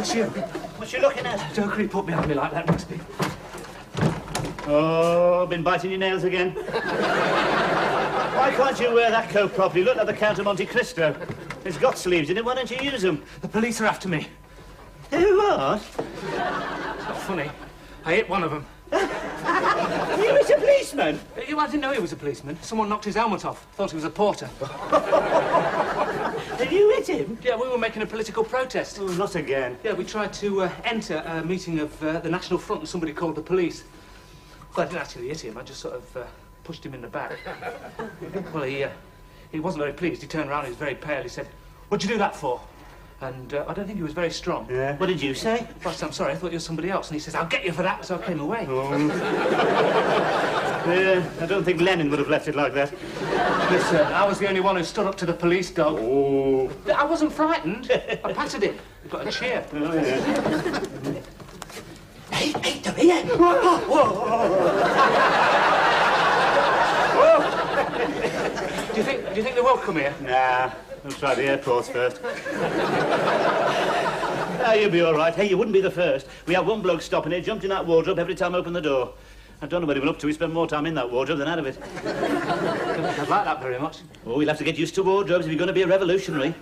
it's you. What you looking at? Don't creep up behind me like that, Rigsby. Oh, been biting your nails again? Why can't you wear that coat properly? Look like the Count of Monte Cristo. It's got sleeves in it. Why don't you use them? The police are after me. Who are? It's not funny. I hit one of them. You was a policeman? I didn't know he was a policeman. Someone knocked his helmet off. Thought he was a porter. Did you hit him? Yeah, we were making a political protest. Oh, not again. Yeah, we tried to enter a meeting of the National Front and somebody called the police. Well, I didn't actually hit him. I just sort of pushed him in the back. Well, he wasn't very pleased. He turned around, he was very pale. He said, "What'd you do that for?" And I don't think he was very strong. Yeah. What did you say? Well, I said, "I'm sorry, I thought you were somebody else." And he says, "I'll get you for that." So I came away. Oh. Yeah, I don't think Lenin would have left it like that. Listen, I was the only one who stood up to the police dog. Oh. I wasn't frightened. I patted him. He got a cheer. Oh, yeah. Hey, Tory, yeah. Do you think they will come here? Nah, we'll try the airports first. You'll be all right. Hey, you wouldn't be the first. We have one bloke stopping here, jumped in that wardrobe every time I open the door. I don't know what he went up to. He spent more time in that wardrobe than out of it. I'd like that very much. Oh, we'll have to get used to wardrobes if you're going to be a revolutionary.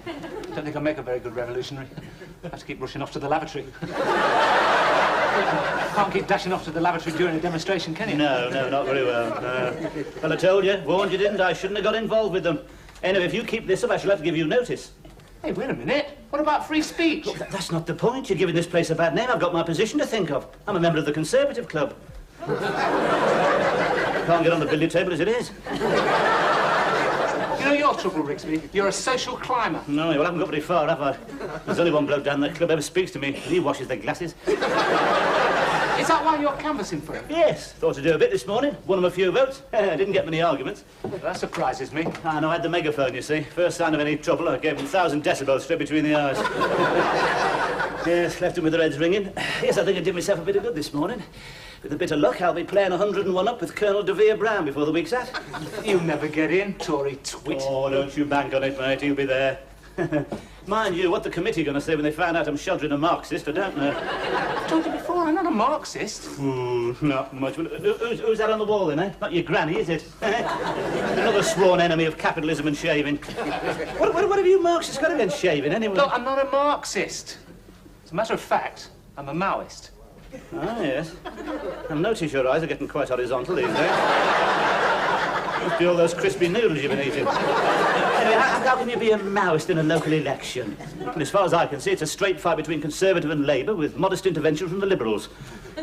Don't think I'll make a very good revolutionary. I have to keep rushing off to the lavatory. Can't keep dashing off to the lavatory during a demonstration, can you? No, not very well. Well, I told you, warned you, didn't I? Shouldn't have got involved with them. Anyway, if you keep this up, I shall have to give you notice. Hey, wait a minute. What about free speech? Look, that's not the point. You're giving this place a bad name. I've got my position to think of. I'm a member of the Conservative Club. Can't get on the billiard table as it is. You know your trouble, Rigsby? You're a social climber. No, well, I haven't got very far, have I? There's only one bloke down that club ever speaks to me, and he washes their glasses. Is that why you're canvassing for him? Yes, thought to do a bit this morning. Won him a few votes. Didn't get many arguments. Well, that surprises me. I know, I had the megaphone, you see. First sign of any trouble, I gave him 1,000 decibels straight between the eyes. Yes, left him with the heads ringing. Yes, I think I did myself a bit of good this morning. With a bit of luck, I'll be playing 101 up with Colonel De Vere Brown before the week's out. You'll never get in, Tory twit. Oh, don't you bank on it, mate. He'll be there. Mind you, what the committee going to say when they find out I'm sheltering a Marxist, I don't know. I told you before, I'm not a Marxist. Ooh, not much. Who's that on the wall, then, eh? Not your granny, is it? Another sworn enemy of capitalism and shaving. What have you Marxists got against shaving, anyway? Look, I'm not a Marxist. As a matter of fact, I'm a Maoist. Ah, yes. I've noticed your eyes are getting quite horizontal these days. Must be all those crispy noodles you've been eating. Anyway, how can you be a Maoist in a local election? And as far as I can see, it's a straight fight between Conservative and Labour with modest intervention from the Liberals.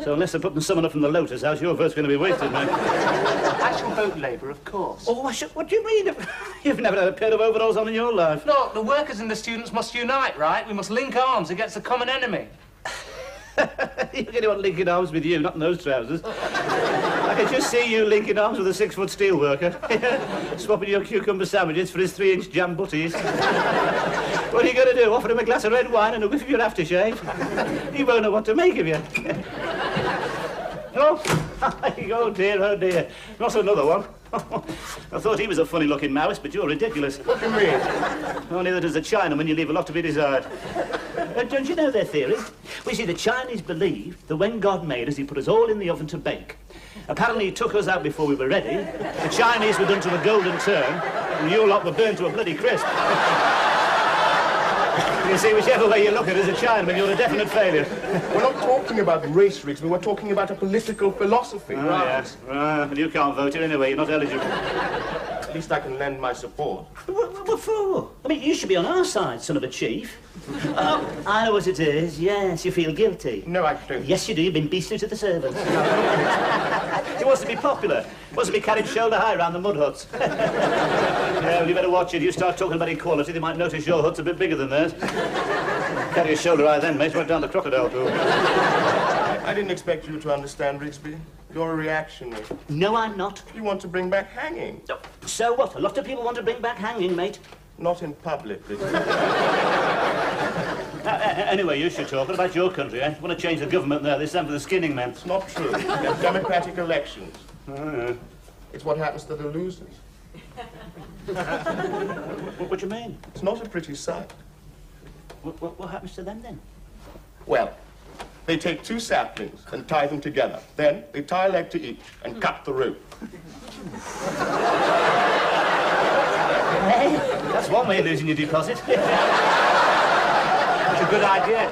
So unless they're putting someone up from the Lotus House, your vote's going to be wasted, mate. I shall vote Labour, of course. Oh, what do you mean? You've never had a pair of overalls on in your life. Look, the workers and the students must unite, right? We must link arms against the common enemy. You're going to want linking arms with you, not in those trousers. I can just see you linking arms with a 6-foot steel worker. Swapping your cucumber sandwiches for his 3-inch jam butties. What are you going to do? Offer him a glass of red wine and a whiff of your aftershave? He won't know what to make of you. Oh, oh dear. Not another one. I thought he was a funny-looking Maoist, but you're ridiculous. What do you mean? Only that as a Chinaman, you leave a lot to be desired. Don't you know their theory? We see the Chinese believe that when God made us, he put us all in the oven to bake. Apparently, he took us out before we were ready. The Chinese were done to a golden turn, and you lot were burned to a bloody crisp. You see, whichever way you look at it as a Chinaman, you're a definite failure. We're not talking about race, Rigsby. We're talking about a political philosophy. Oh, yes. Well, you can't vote here anyway. You're not eligible. At least I can lend my support. What for? I mean, you should be on our side, son of a chief. Oh, I know what it is. Yes, you feel guilty. No, I don't. Yes, you do. You've been beastly to the servants. He wants to be popular. Wants to be carried shoulder high around the mud huts. Yeah, well, you better watch it. You start talking about equality, they might notice your hut's a bit bigger than theirs. Carry your shoulder high then, mate. Right down the crocodile pool. I didn't expect you to understand, Rigsby. You're a reactionary. No, I'm not. You want to bring back hanging. So what? A lot of people want to bring back hanging, mate. Not in public, Rigsby. Anyway, you should talk. What about your country, eh? You want to change the government there, this time for the skinning men. It's not true. We have democratic elections. Oh, yeah. It's what happens to the losers. What do you mean? It's not a pretty sight. What happens to them, then? Well, they take 2 saplings and tie them together. Then they tie a leg to each and cut the root. Hey, that's one way of losing your deposit. That's a good idea.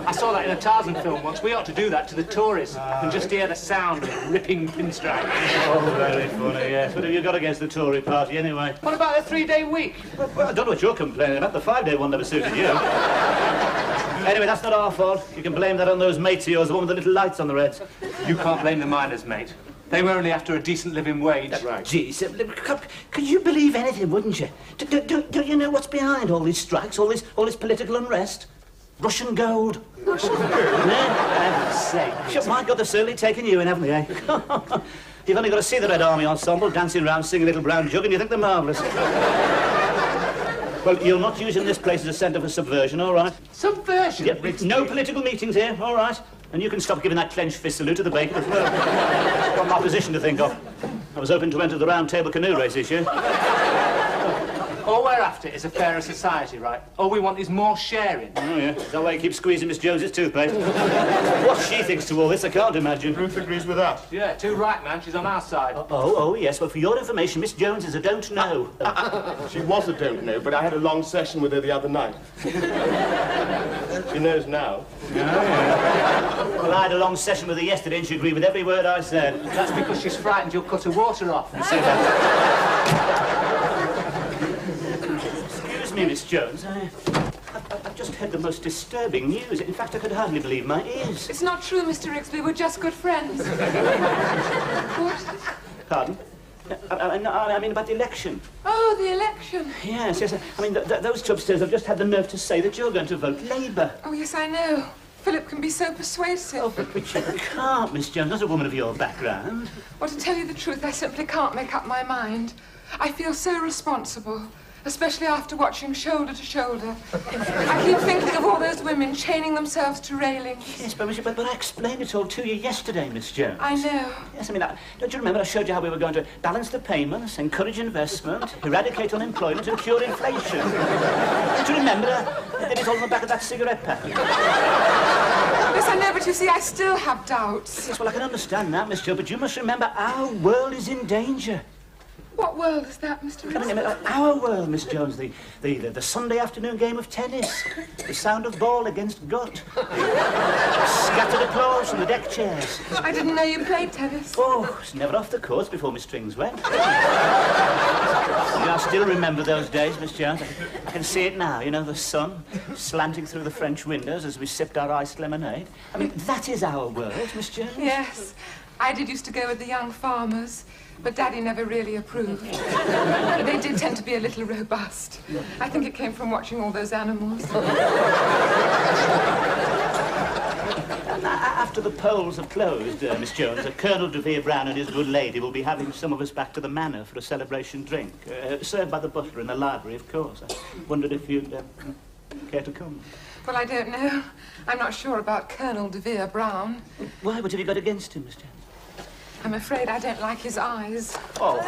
I saw that in a Tarzan film once. We ought to do that to the Tories and just hear the sound of ripping pinstripes. Oh, very funny, yes. What have you got against the Tory party, anyway? What about a 3-day week? Well, I don't know what you're complaining about. The 5-day one never suited you. Anyway, that's not our fault. You can blame that on those mates of yours, the one with the little lights on their heads. You can't blame the miners, mate. They were only after a decent living wage. That's right. Geez, could you believe anything, wouldn't you? Don't you know what's behind all these strikes, all this political unrest? Russian gold. Russian gold? Yeah, say. Sure, my God, they've certainly taken you in, haven't they, eh? You've only got to see the Red Army ensemble dancing around singing Little Brown Jug and you think they're marvellous. Well, you're not using this place as a centre for subversion, all right? Subversion? Yeah, no political meetings here, all right? And you can stop giving that clenched fist salute to the bacon as well. Got my position to think of. I was hoping to enter the round table canoe race this year. All we're after is a fairer society, right? All we want is more sharing. Oh, yeah. Is that why you keep squeezing Miss Jones's toothpaste? What she thinks to all this, I can't imagine. Ruth agrees with us. Yeah, too right, man. She's on our side. Oh, yes. Well, for your information, Miss Jones is a don't know. She was a don't know, but I had a long session with her the other night. She knows now. Well, I had a long session with her yesterday and she agreed with every word I said. That's because she's frightened you'll cut her water off. You see that? Excuse me, Miss Jones. I've just heard the most disturbing news. In fact, I could hardly believe my ears. It's not true, Mr. Rigsby. We're just good friends. What? Pardon? I mean about the election. Oh, the election. Yes. I mean, those two upstairs have just had the nerve to say that you're going to vote Labour. Oh, yes, I know. Philip can be so persuasive. Oh, but you can't, Miss Jones. Not a woman of your background. Well, to tell you the truth, I simply can't make up my mind. I feel so responsible, especially after watching Shoulder to Shoulder. I keep thinking of all those women chaining themselves to railings. Yes, but I explained it all to you yesterday, Miss Jones. I know. Yes, I mean, don't you remember I showed you how we were going to balance the payments, encourage investment, eradicate unemployment and cure inflation? Don't you remember? I did it all on the back of that cigarette packet. Yes, I know, but you see, I still have doubts. Yes, well, I can understand that, Miss Jones, but you must remember our world is in danger. What world is that, Mr. I mean, Rigsby? our world, Miss Jones, the Sunday afternoon game of tennis, the sound of ball against gut, scattered applause from the deck chairs. I didn't know you played tennis. Oh, it's never off the course before my strings went. I still remember those days, Miss Jones. I can see it now, you know, the sun slanting through the French windows as we sipped our iced lemonade. I mean, that is our world, Miss Jones. Yes, I used to go with the young farmers. But Daddy never really approved. They did tend to be a little robust. I think it came from watching all those animals. After the polls have closed, Miss Jones, Colonel de Vere Brown and his good lady will be having some of us back to the manor for a celebration drink, served by the butler in the library, of course. I wondered if you'd care to come. Well, I don't know. I'm not sure about Colonel de Vere Brown. Why? What have you got against him, Miss Jones? I'm afraid I don't like his eyes. Oh,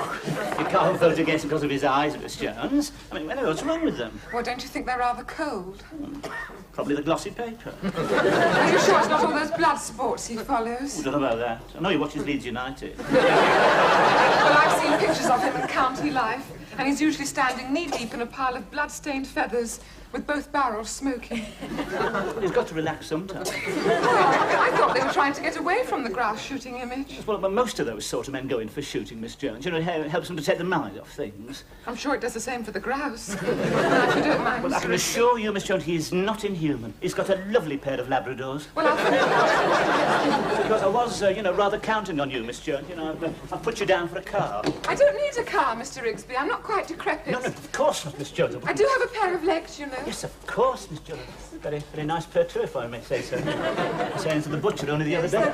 you can't vote against him because of his eyes, Miss Jones. I mean, what's wrong with them? Well, don't you think they're rather cold? Probably the glossy paper. Are you sure it's not all those blood sports he follows? I don't know about that. I know he watches Leeds United. Well, I've seen pictures of him in County Life, and he's usually standing knee-deep in a pile of blood-stained feathers, with both barrels smoking. He's got to relax sometimes. Oh, I thought they were trying to get away from the grouse shooting image. Well, but most of those sort of men go in for shooting, Miss Jones. You know, it helps them to take the mind off things. I'm sure it does the same for the grouse. If you don't mind, Well, I can assure you, Miss Jones, he is not inhuman. He's got a lovely pair of Labradors. Well, Because I was, rather counting on you, Miss Jones. You know, I've put you down for a car. I don't need a car, Mr. Rigsby. I'm not quite decrepit. No, of course not, Miss Jones. I do have a pair of legs, you know. Yes, of course, Miss Jones. Very, very nice pair too, if I may say so. Saying to the butcher only the other day.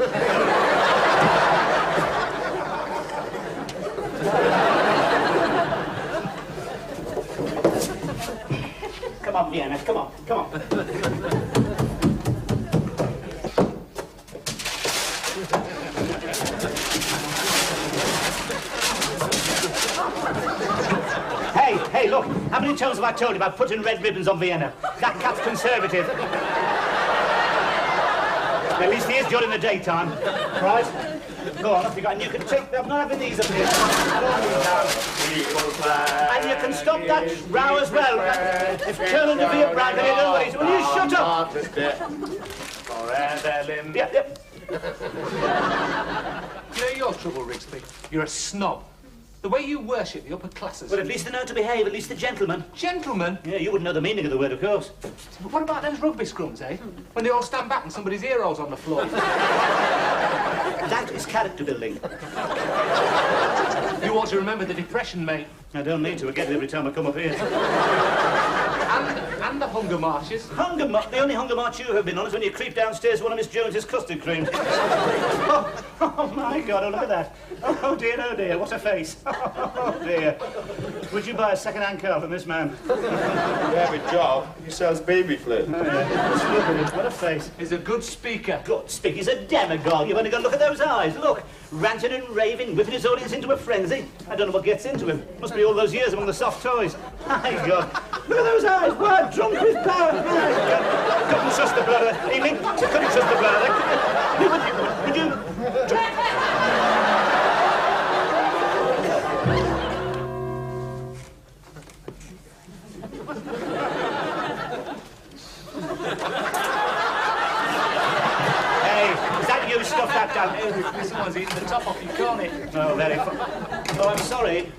Come on, Vienna, come on. Hey, look, how many times have I told you about putting red ribbons on Vienna? That cat's conservative. At least he is during the daytime. Right? Go on, off you go. And you can take... I'm not having these up here. And you can stop that row as well. If Colonel de Vere Bragg and everybody... Will you shut up? Forever limb. Yep. You know your trouble, Rigsby? You're a snob. The way you worship the upper classes. Well, at least they know to behave, at least the gentlemen. Gentlemen? Yeah, you wouldn't know the meaning of the word, of course. What about those rugby scrums, eh? When they all stand back and somebody's ear rolls on the floor. That is character building. You ought to remember the depression, mate. I don't need to. I get it every time I come up here. And the hunger marches. Hunger march? The only hunger march you have been on is when you creep downstairs one of Miss Jones's custard creams. Oh, my God, oh, look at that. Oh, dear, what a face. Oh, dear. Would you buy a second-hand car from this man? You have a job. He sells baby flirt. Oh, yeah. Just look at him. What a face. He's a good speaker. Good speak. He's a demagogue. You've only got to look at those eyes. Look. Ranting and raving, whipping his audience into a frenzy. I don't know what gets into him. Must be all those years among the soft toys. My God. Look at those eyes. What? Drunk with power. My God. Couldn't trust the brother. Evening. Couldn't trust the brother. Would you? Stuff that down. Someone's eating the top off your cornet. Oh, very fun. Oh,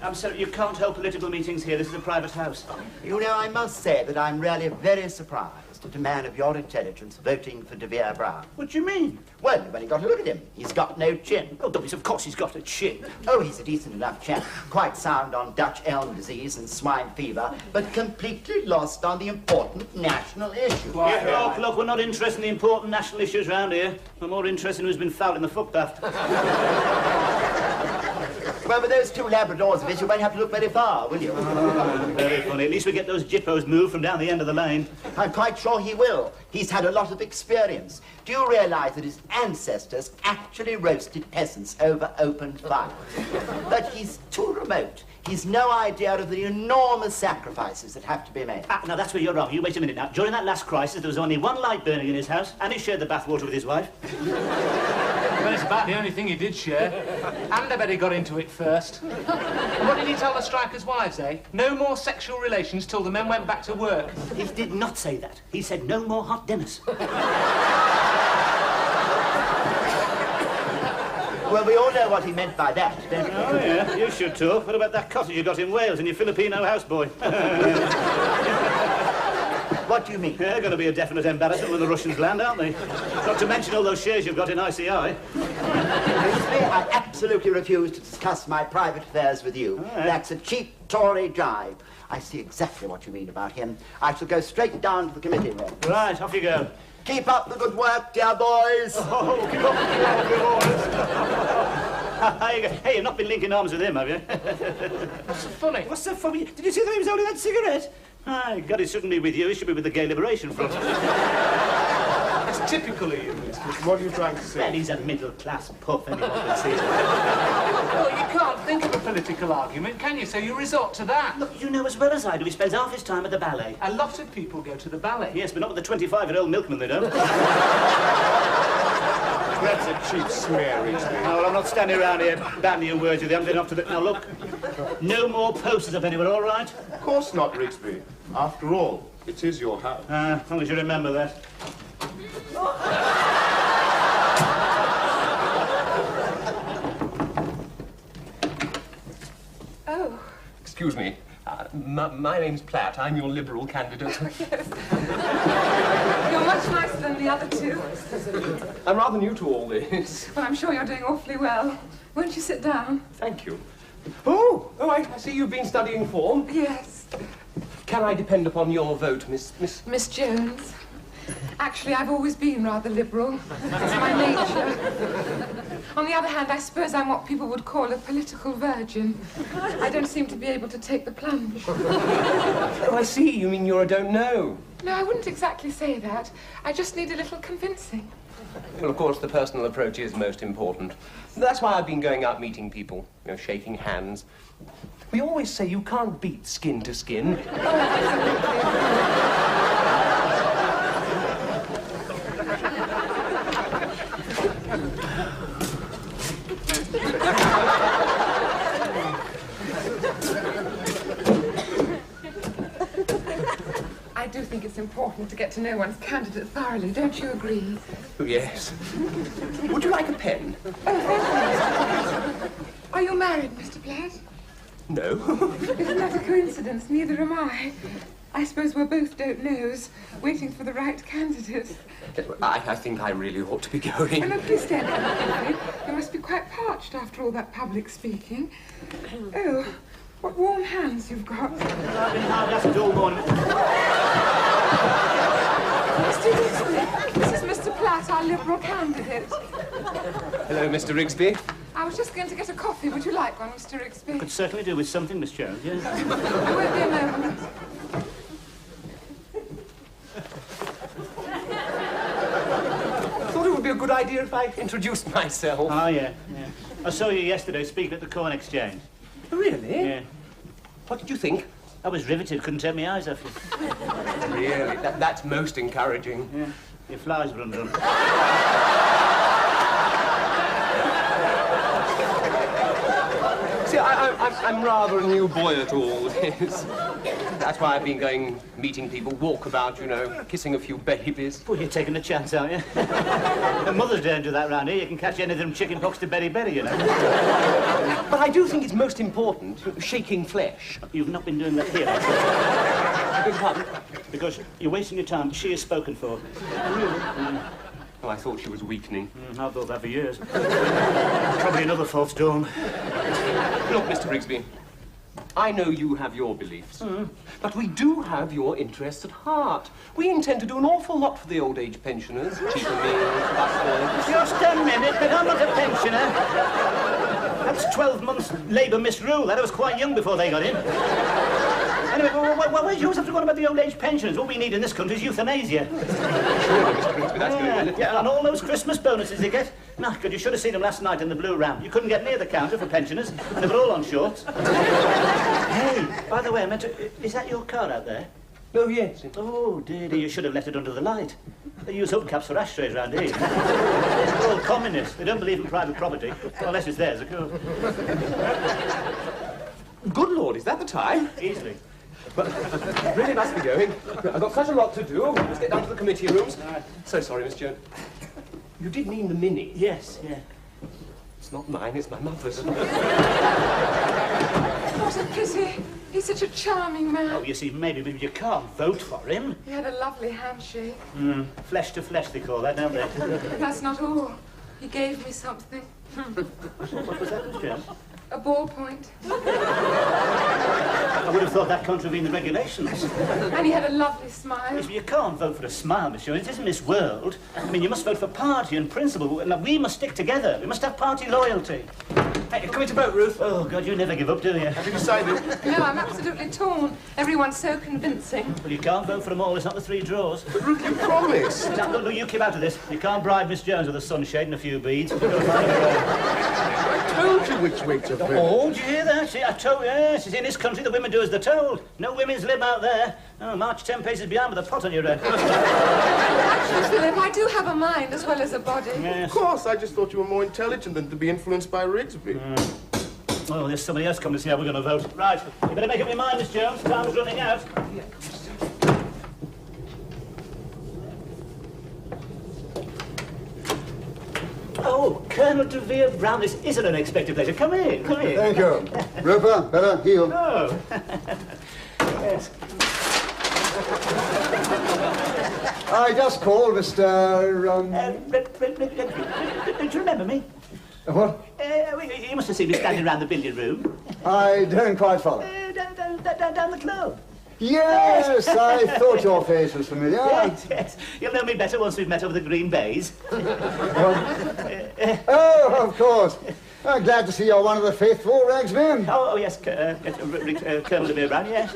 I'm sorry. You can't hold political meetings here. This is a private house. You know, I must say that I'm really very surprised at a man of your intelligence voting for de Vere Bragg. What do you mean? Well, you've only got to look at him. He's got no chin. Oh, Dobbies, of course he's got a chin. Oh, he's a decent enough chap. Quite sound on Dutch elm disease and swine fever, but completely lost on the important national issue. Look, we're not interested in the important national issues round here. We're more interested in who's been fouled in the footpath. Well, with those two Labradors of his, you won't have to look very far, will you? Oh, very funny. At least we get those jippos moved from down the end of the lane. I'm quite sure he will. He's had a lot of experience. Do you realise that his ancestors actually roasted peasants over open fire? But he's too remote. He's no idea of the enormous sacrifices that have to be made. Now, that's where you're wrong. You wait a minute now. During that last crisis, there was only one light burning in his house, and he shared the bathwater with his wife. Well, it's about the only thing he did share. And I bet he got into it first. And what did he tell the strikers' wives, eh? No more sexual relations till the men went back to work. He did not say that. He said no more hot dinners. Well, we all know what he meant by that, don't we? Oh, yeah, you should talk. What about that cottage you got in Wales and your Filipino houseboy? What do you mean? They're going to be a definite embarrassment when the Russians land, aren't they? Not to mention all those shares you've got in ICI. Rigsby, I absolutely refuse to discuss my private affairs with you. Right. That's a cheap Tory jibe. I see exactly what you mean about him. I shall go straight down to the committee room. Right, off you go. Keep up the good work, dear boys. Oh, keep up the good work. Hey, you've not been linking arms with him, have you? What's so funny? What's so funny? Did you see that he was holding that cigarette? My God, it shouldn't be with you. It should be with the Gay Liberation Front. It's typical of you. What are you trying to say? Well, he's a middle-class puff, anyone can see that. Well, you can't think of a political argument, can you? So you resort to that. Look, you know as well as I do, he spends half his time at the ballet. A lot of people go to the ballet. Yes, but not with the 25-year-old milkman, they don't. That's a cheap smear, Rigsby. No, well, I'm not standing around here bandying words with you. I'm getting off to the... Now, look, no more posters up anywhere, all right? Of course not, Rigsby. After all, it is your house. As long as you remember that. Oh. Excuse me. My name's Platt. I'm your Liberal candidate. Yes. You're much nicer than the other two. I'm rather new to all this. Well, I'm sure you're doing awfully well. Won't you sit down? Thank you. Oh, I see you've been studying form. Yes. Can I depend upon your vote, Miss... Miss Jones. Actually, I've always been rather liberal. It's my nature. On the other hand, I suppose I'm what people would call a political virgin. I don't seem to be able to take the plunge. Oh, I see. You mean you're a don't know. No, I wouldn't exactly say that. I just need a little convincing. Well, of course, the personal approach is most important. That's why I've been going out meeting people, you know, shaking hands. We always say you can't beat skin to skin. Oh, absolutely. think it's important to get to know one's candidate thoroughly, don't you agree? Oh, yes. Would you like a pen? Oh, thank you. Are you married, Mr. Platt? No. Isn't that a coincidence? Neither am I. I suppose we're both don't knows, waiting for the right candidate. I think I really ought to be going. Oh, no, please stand up. You must be quite parched after all that public speaking. Oh, what warm hands you've got. I've been hard at it all morning. Mr. Rigsby, this is Mr. Platt, our Liberal candidate. Hello, Mr. Rigsby. I was just going to get a coffee. Would you like one, Mr. Rigsby? Could certainly do with something, Miss Jones, yes. I won't be a moment. I thought it would be a good idea if I introduced myself. Oh, yeah. I saw you yesterday speaking at the Corn Exchange. Really? Yeah. What did you think? I was riveted, couldn't take my eyes off you. Really? That's most encouraging. Yeah. Your flies were undone. See, I'm rather a new boy at all this. That's why I've been going, meeting people, walkabout, you know, kissing a few babies. Well, you're taking a chance, aren't you? The Mother's Day don't do that round here. You can catch anything from chicken pox to berry, you know. But I do think it's most important, shaking flesh. You've not been doing that here, have I beg your pardon? you? Because you're wasting your time. She is spoken for. Oh, I thought she was weakening. I've thought that for years. Probably another false dawn. Look, Mr. Rigsby, I know you have your beliefs, but we do have your interests at heart. We intend to do an awful lot for the old age pensioners. Cheaper meals, bus Just a minute, but I'm not a pensioner. That's 12 months Labour misrule. That I was quite young before they got in. Anyway, why do you always have to go on about the old age pensioners? What we need in this country is euthanasia. Surely, Mr. Rigsby, that's going to Yeah, and all those Christmas bonuses they get. No, God, you should have seen them last night in the Blue Ram. You couldn't get near the counter for pensioners. They were all on shorts. Hey, by the way, I meant to... Is that your car out there? Oh, yes. Oh, dear, you should have let it under the light. They use hubcaps for ashtrays round here. They're all communists. They don't believe in private property. Well, unless it's theirs, of course. Good Lord, is that the time? Easily. But I really must be going. I've got such a lot to do. Let's get down to the committee rooms. So sorry, Miss Jones. You did mean the Mini? Yes, yeah. It's not mine, it's my mother's. What a pity. He's such a charming man. Oh, you see, maybe you can't vote for him. He had a lovely handshake. Flesh to flesh, they call that, don't they? But that's not all. He gave me something. What was that, Miss Jones? A ballpoint. I would have thought that contravened the regulations. And he had a lovely smile. Yes, but you can't vote for a smile, Miss Jones. It isn't this world. I mean, you must vote for party and principle. And we must stick together. We must have party loyalty. Hey, coming to vote, Ruth? Oh, God, you never give up, do you? Have you decided? No, I'm absolutely torn. Everyone's so convincing. Well, you can't vote for them all. It's not the three draws. But Ruth, you promised. Now, look, you keep out of this. You can't bribe Miss Jones with a sunshade and a few beads. I told you which way to vote. Oh, did you hear that? See, I told you. Yes, in this country, the women do as they're told. No women's lib out there. Oh, march 10 paces behind with a pot on your head. Actually, Philip, I do have a mind as well as a body. Yes. Of course, I just thought you were more intelligent than to be influenced by Rigsby. Oh, there's somebody else coming to see how we're going to vote. Right, you better make up your mind, Miss Jones. Time's running out. Oh, Colonel de Vere Brown, this is an unexpected pleasure. Come in, come in. Thank you. Roper, better, heel. Oh. Yes. I just called Mr. Don't you remember me? What? You must have seen me standing around the billiard room. I don't quite follow. Down the club. Yes, I thought your face was familiar. Yes. You'll know me better once we've met over the green bays. Oh, of course. I'm glad to see you're one of the faithful, Rigsby. Oh, yes, Colonel de Vere Brown, yes.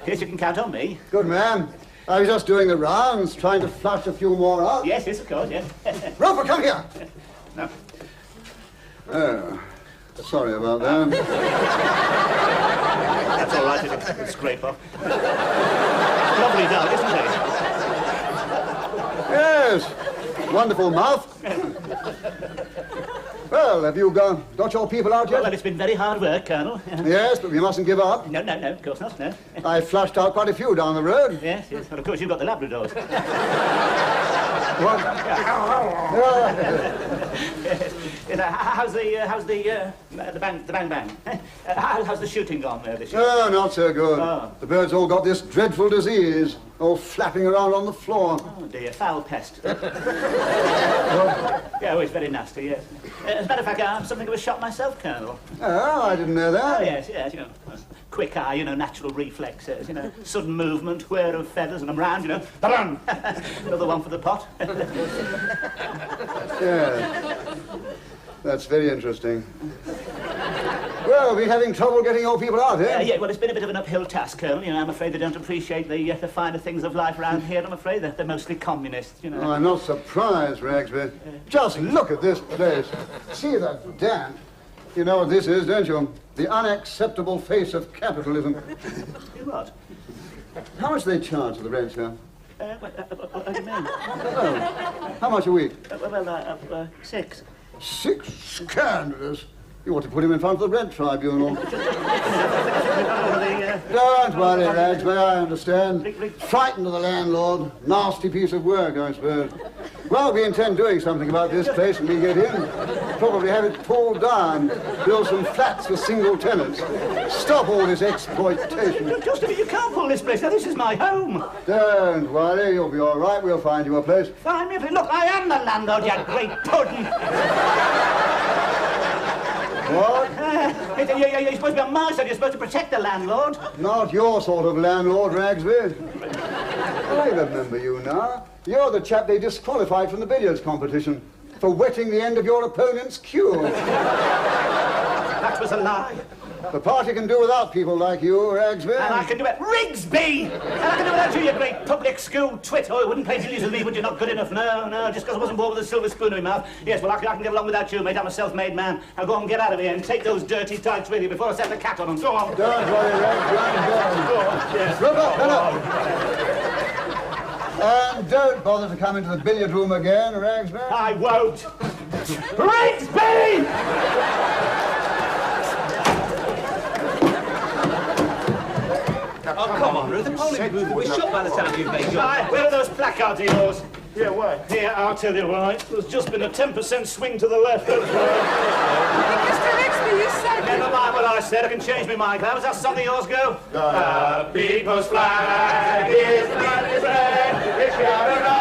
Yes, you can count on me. Good man. I was just doing the rounds, trying to flush a few more out. Yes, of course, yes. Roper, come here. No. Oh, sorry about that. That's all right, it'll scrape off. Lovely dog, isn't it? Yes. Wonderful mouth. Well, have you got your people out yet? Well, it's been very hard work, Colonel. Yes, but we mustn't give up. No, of course not, no. I flushed out quite a few down the road. Yes. Well, of course, you've got the Labradors. What? How's the bang? How's the shooting gone there this year? Oh, not so good. Oh. The birds all got this dreadful disease, all flapping around on the floor. Oh dear, foul pest. Yeah, oh, it's very nasty, yes. As a matter of fact, I'm something of a shot myself, Colonel. Oh, I didn't know that. Oh, yes, you know. Quick eye, you know, natural reflexes, you know, sudden movement, whir of feathers, and I'm round, you know. Ta-dum! Another one for the pot. Yeah. That's very interesting. Well, we're having trouble getting your people out, eh? Yeah, well, it's been a bit of an uphill task, Colonel. You know, I'm afraid they don't appreciate the finer things of life around here. I'm afraid they're mostly communists, you know. Oh, I'm not surprised, Rigsby. Just look at this place. See that damp. You know what this is, don't you? The unacceptable face of capitalism. What? How much do they charge for the rent, sir? What do you mean? Oh, how much a week? 6. 6? Scandalous. You ought to put him in front of the rent tribunal. Don't worry, Rigsby, I understand. Frightened of the landlord. Nasty piece of work, I suppose. Well, we intend doing something about this place when we get in. Probably have it pulled down. Build some flats for single tenants. Stop all this exploitation. Just a minute, you can't pull this place. Now, this is my home. Don't worry, you'll be all right. We'll find you a place. Find me a place. Look, I am the landlord, you great pudding. What? You're supposed to be on my side. You're supposed to protect the landlord. Not your sort of landlord, Rigsby. I remember you now. You're the chap they disqualified from the billiards competition for wetting the end of your opponent's cue. That was a lie. The party can do without people like you, Rigsby. And I can do it. Rigsby! And I can do without you, you great public school twit. Oh, you wouldn't play billiards with me, but you're not good enough. No, just because I wasn't born with a silver spoon in my mouth. Yes, well, I can get along without you, mate. I'm a self-made man. Now go on, get out of here and take those dirty tights with you before I set the cat on them. Go on. Don't worry, Rigsby. Go on. Yes. Look up, and don't bother to come into the billiard room again, Rigsby. I won't. Rigsby! Oh, come on, Ruth. The polling booth will be shut by the time you've made your... Where are those placards of yours? Yeah, why? Here, I'll tell you why. There's just been a 10% swing to the left, that's why. Mr. Rigsby, you said... Never mind what I said, I can change my mind. How does that song of yours go? The people's flag is the red, it's shouting out.